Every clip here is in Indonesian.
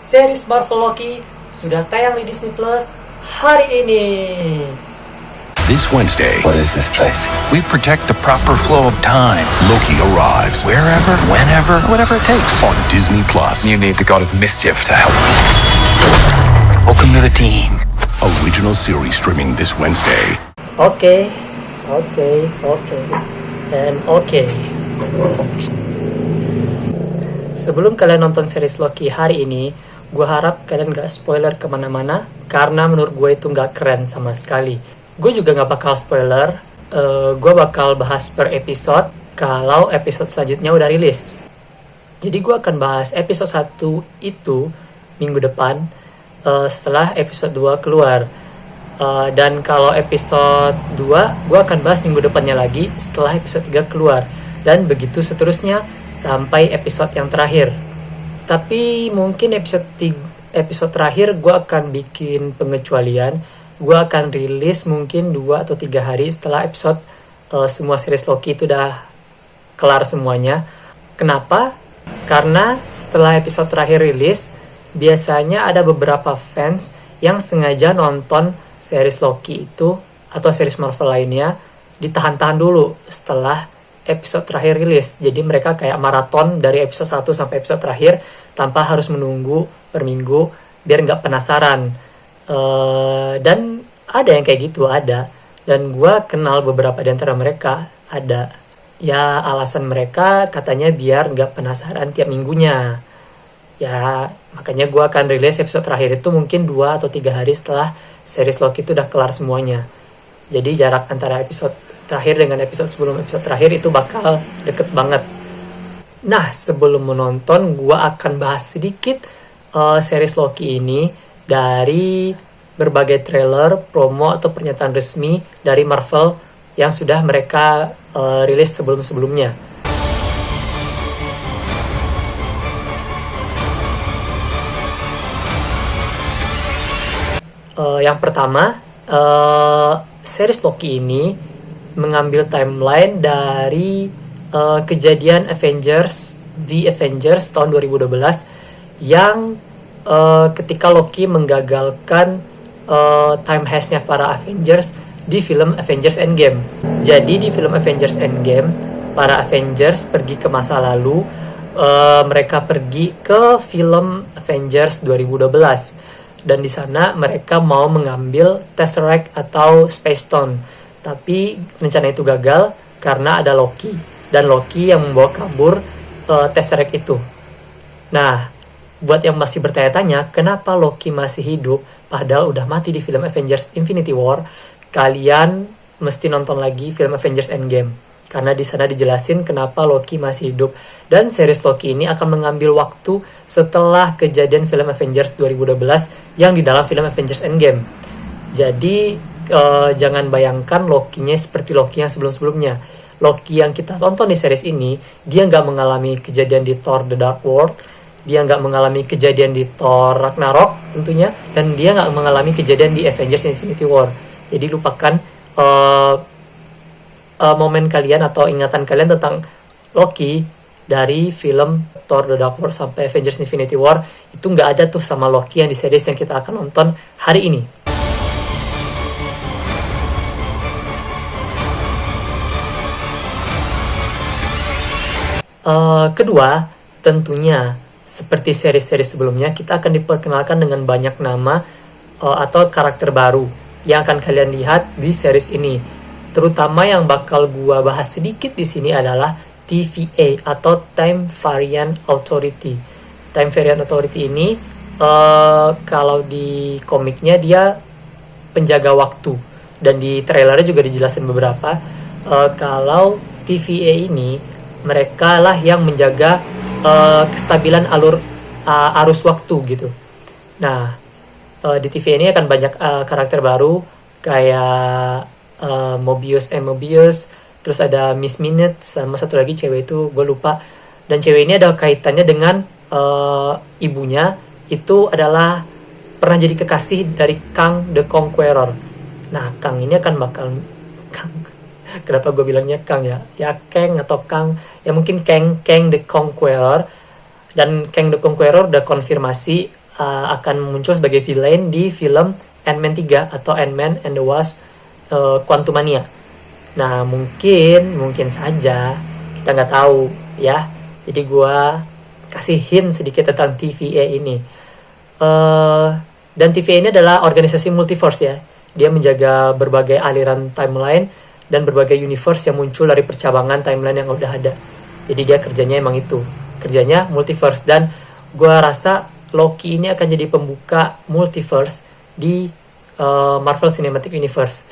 series Marvel Loki sudah tayang di Disney Plus hari ini. This Wednesday, What is this place? We protect the proper flow of time, Loki arrives wherever, whenever, whatever it takes. on Disney Plus. You need the god of mischief to help. Welcome to the team. Original series streaming this Wednesday. Oke. Sebelum kalian nonton series Loki hari ini, gue harap kalian gak spoiler kemana-mana, karena menurut gue itu gak keren sama sekali. Gue juga gak bakal spoiler, gue bakal bahas per episode kalau episode selanjutnya udah rilis. Jadi gue akan bahas episode 1 itu minggu depan, setelah episode 2 keluar. Dan kalau episode 2 gue akan bahas minggu depannya lagi setelah episode 3 keluar. Dan begitu seterusnya sampai episode yang terakhir. Tapi mungkin episode terakhir gue akan bikin pengecualian. Gue akan rilis mungkin 2 atau 3 hari setelah episode semua series Loki itu udah kelar semuanya. Kenapa? Karena setelah episode terakhir rilis, biasanya ada beberapa fans yang sengaja nonton series Loki itu atau series Marvel lainnya ditahan-tahan dulu setelah episode terakhir rilis. Jadi mereka kayak maraton dari episode 1 sampai episode terakhir tanpa harus menunggu per minggu biar nggak penasaran. Dan ada yang kayak gitu, ada. Dan gue kenal beberapa di antara mereka, ada. Ya alasan mereka katanya biar nggak penasaran tiap minggunya. Ya makanya gue akan rilis episode terakhir itu mungkin 2 atau 3 hari setelah series Loki itu udah kelar semuanya. Jadi jarak antara episode terakhir dengan episode sebelum episode terakhir itu bakal deket banget. Nah, sebelum menonton, gue akan bahas sedikit series Loki ini dari berbagai trailer, promo, atau pernyataan resmi dari Marvel yang sudah mereka rilis sebelum-sebelumnya. Yang pertama, series Loki ini mengambil timeline dari kejadian The Avengers tahun 2012 yang ketika Loki menggagalkan time heist-nya para Avengers di film Avengers Endgame. Jadi di film Avengers Endgame, para Avengers pergi ke masa lalu, mereka pergi ke film Avengers 2012 dan di sana mereka mau mengambil Tesseract atau Space Stone. Tapi rencana itu gagal karena ada Loki. Dan Loki yang membawa kabur Tesseract itu. Nah, buat yang masih bertanya-tanya, kenapa Loki masih hidup padahal udah mati di film Avengers Infinity War, kalian mesti nonton lagi film Avengers Endgame. Karena di sana dijelasin kenapa Loki masih hidup. Dan series Loki ini akan mengambil waktu setelah kejadian film Avengers 2012 yang di dalam film Avengers Endgame. Jadi jangan bayangkan Loki-nya seperti Loki yang sebelum-sebelumnya. Loki yang kita tonton di series ini, dia nggak mengalami kejadian di Thor The Dark World, dia nggak mengalami kejadian di Thor Ragnarok tentunya, dan dia nggak mengalami kejadian di Avengers Infinity War. Jadi lupakan momen kalian atau ingatan kalian tentang Loki dari film Thor The Dark World sampai Avengers Infinity War, itu nggak ada tuh sama Loki yang di series yang kita akan nonton hari ini. Kedua, tentunya seperti seri-seri sebelumnya, kita akan diperkenalkan dengan banyak nama atau karakter baru yang akan kalian lihat di series ini. Terutama yang bakal gua bahas sedikit di sini adalah TVA atau Time Variant Authority. Time Variant Authority ini kalau di komiknya dia penjaga waktu, dan di trailernya juga dijelasin beberapa kalau TVA ini mereka lah yang menjaga kestabilan arus waktu gitu. Nah, di TV ini akan banyak karakter baru kayak Mobius, terus ada Miss Minute, sama satu lagi cewek itu gue lupa. Dan cewek ini ada kaitannya dengan ibunya, itu adalah pernah jadi kekasih dari Kang the Conqueror. Nah, Kang ini akan bakal kenapa gue bilangnya Kang ya? Ya Kang atau Kang, ya mungkin Kang the Conqueror. Dan Kang the Conqueror udah konfirmasi akan muncul sebagai villain di film Ant-Man 3 atau Ant-Man and the Wasp Quantumania. Nah, mungkin saja, kita nggak tahu ya. Jadi gue kasih hint sedikit tentang TVA ini. Dan TVA ini adalah organisasi multiverse ya. Dia menjaga berbagai aliran timeline dan berbagai universe yang muncul dari percabangan timeline yang udah ada. Jadi dia kerjanya emang itu, kerjanya multiverse. Dan gue rasa Loki ini akan jadi pembuka multiverse di Marvel Cinematic Universe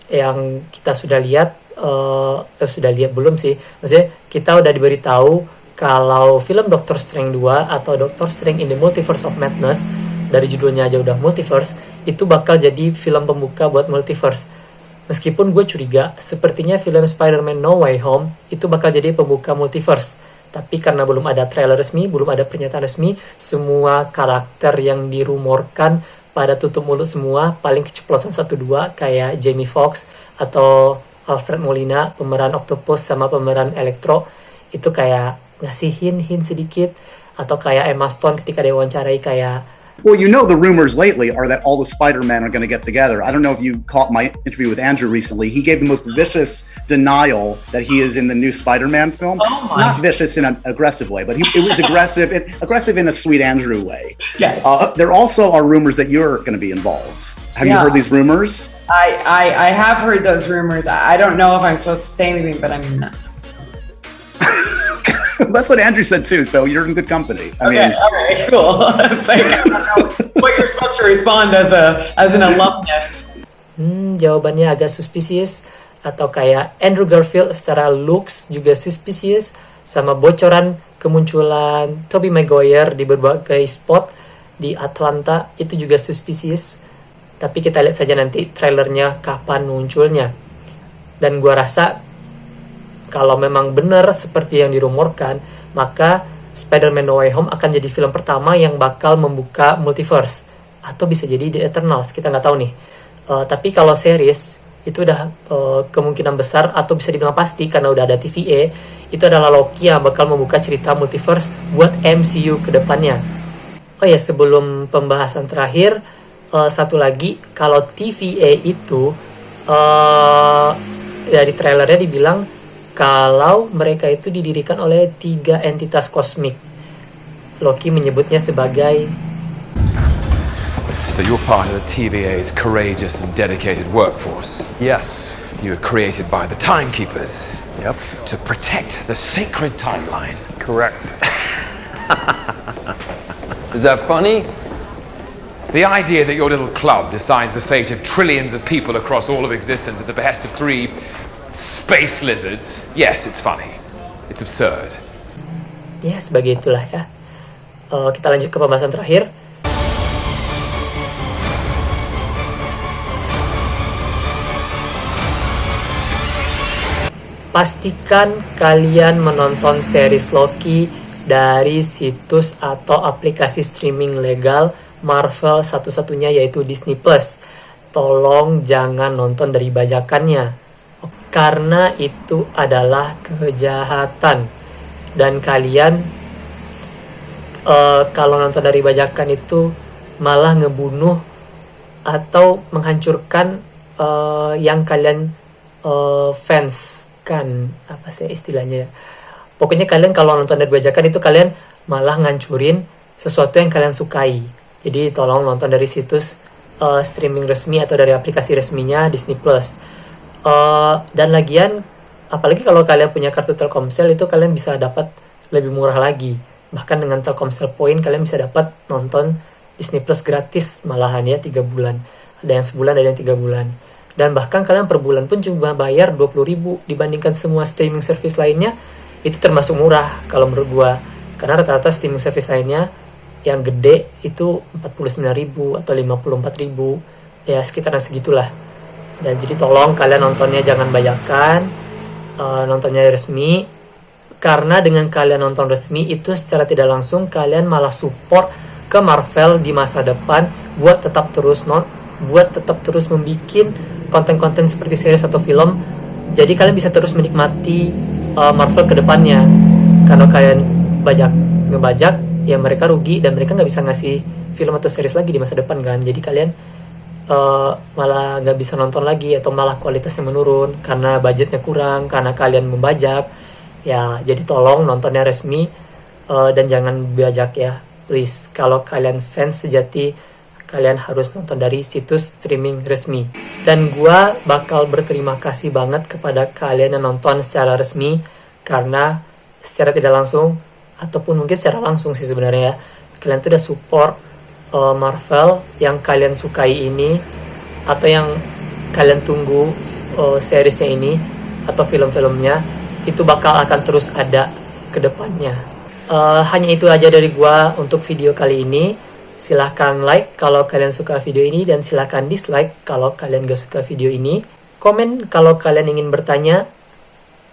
yang kita sudah lihat. Sudah lihat belum sih? Maksudnya kita udah diberitahu kalau film Doctor Strange 2 atau Doctor Strange in the Multiverse of Madness, dari judulnya aja udah multiverse, itu bakal jadi film pembuka buat multiverse. Meskipun gue curiga, sepertinya film Spider-Man No Way Home itu bakal jadi pembuka multiverse. Tapi karena belum ada trailer resmi, belum ada pernyataan resmi, semua karakter yang dirumorkan pada tutup mulut semua, paling keceplosan 1-2 kayak Jamie Foxx atau Alfred Molina, pemeran Octopus sama pemeran Electro, itu kayak ngasih hint sedikit. Atau kayak Emma Stone ketika diwawancarai kayak, well, you know, the rumors lately are that all the Spider-Men are going to get together. I don't know if you caught my interview with Andrew recently. He gave the most vicious denial that he is in the new Spider-Man film. Oh my. Not vicious in an aggressive way, but it was aggressive in a sweet Andrew way. Yes. There also are rumors that you're going to be involved. Have you heard these rumors? I have heard those rumors. I don't know if I'm supposed to say anything, but I'm not. That's what Andrew said too, so you're in good company. I Okay, mean, all right, cool. I was like, I don't know what you're supposed to respond as an alumnus. Jawabannya agak suspicious. Atau kayak Andrew Garfield secara looks juga suspicious. Sama bocoran kemunculan Tobey Maguire di berbagai spot di Atlanta, itu juga suspicious. Tapi kita lihat saja nanti trailernya kapan munculnya. Dan gua rasa kalau memang benar seperti yang dirumorkan, maka Spider-Man No Way Home akan jadi film pertama yang bakal membuka multiverse. Atau bisa jadi The Eternals, kita nggak tahu nih. Tapi kalau series, itu udah kemungkinan besar atau bisa dibilang pasti karena udah ada TVA, itu adalah Loki yang bakal membuka cerita multiverse buat MCU ke depannya. Oh ya, sebelum pembahasan terakhir, satu lagi, kalau TVA itu dari trailernya dibilang kalau mereka itu didirikan oleh 3 entitas kosmik. Loki menyebutnya sebagai, So you're part of the TVA's courageous and dedicated workforce. Yes. You were created by the Timekeepers Yep. to protect the sacred timeline. Correct. Is that funny? The idea that your little club decides the fate of trillions of people across all of existence at the behest of 3 space lizards, yes, it's funny. It's absurd. ya sebagai itulah ya. Kita lanjut ke pembahasan terakhir. Pastikan kalian menonton series Loki dari situs atau aplikasi streaming legal Marvel satu-satunya, yaitu Disney Plus. Tolong jangan nonton dari bajakannya, karena itu adalah kejahatan. Dan kalian kalau nonton dari bajakan itu malah ngebunuh atau menghancurkan yang kalian fans kan, apa sih istilahnya ya. Pokoknya kalian kalau nonton dari bajakan itu kalian malah ngancurin sesuatu yang kalian sukai. Jadi tolong nonton dari situs streaming resmi atau dari aplikasi resminya Disney Plus. Dan lagian, apalagi kalau kalian punya kartu Telkomsel, itu kalian bisa dapat lebih murah lagi. Bahkan dengan Telkomsel Point kalian bisa dapat nonton Disney Plus gratis malahan ya, 3 bulan. Ada yang sebulan, ada yang 3 bulan. Dan bahkan kalian per bulan pun cuma bayar 20.000 dibandingkan semua streaming service lainnya. Itu termasuk murah kalau menurut gua. Karena rata-rata streaming service lainnya yang gede itu 49.000 atau 54.000. Ya sekitaran segitulah. Dan jadi tolong kalian nontonnya jangan bajakan, nontonnya resmi. Karena dengan kalian nonton resmi itu secara tidak langsung kalian malah support ke Marvel di masa depan buat tetap terus membikin konten-konten seperti series atau film. Jadi kalian bisa terus menikmati Marvel ke depannya. Karena kalian ngebajak, ya mereka rugi dan mereka nggak bisa ngasih film atau series lagi di masa depan kan. Jadi kalian malah nggak bisa nonton lagi atau malah kualitasnya menurun karena budgetnya kurang, karena kalian membajak. Ya jadi tolong nontonnya resmi dan jangan bajak ya, please. Kalau kalian fans sejati, kalian harus nonton dari situs streaming resmi. Dan gua bakal berterima kasih banget kepada kalian yang nonton secara resmi, karena secara tidak langsung ataupun mungkin secara langsung sih sebenarnya ya, kalian tuh udah support Marvel yang kalian sukai ini, atau yang kalian tunggu seriesnya ini atau film-filmnya, itu bakal akan terus ada ke depannya. Hanya itu aja dari gua untuk video kali ini. Silahkan like kalau kalian suka video ini, dan silahkan dislike kalau kalian gak suka video ini. Komen kalau kalian ingin bertanya,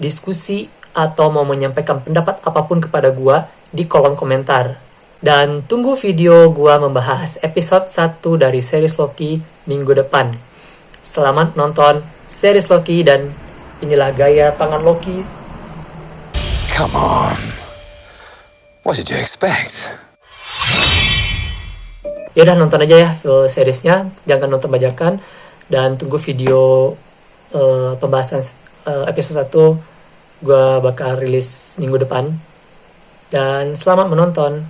diskusi, atau mau menyampaikan pendapat apapun kepada gua di kolom komentar. Dan tunggu video gua membahas episode 1 dari series Loki minggu depan. Selamat nonton series Loki, dan inilah gaya tangan Loki. Come on. What did you expect? Ya udah, nonton aja ya seriesnya, jangan nonton bajakan. Dan tunggu video pembahasan episode 1 gua bakal rilis minggu depan. Dan selamat menonton.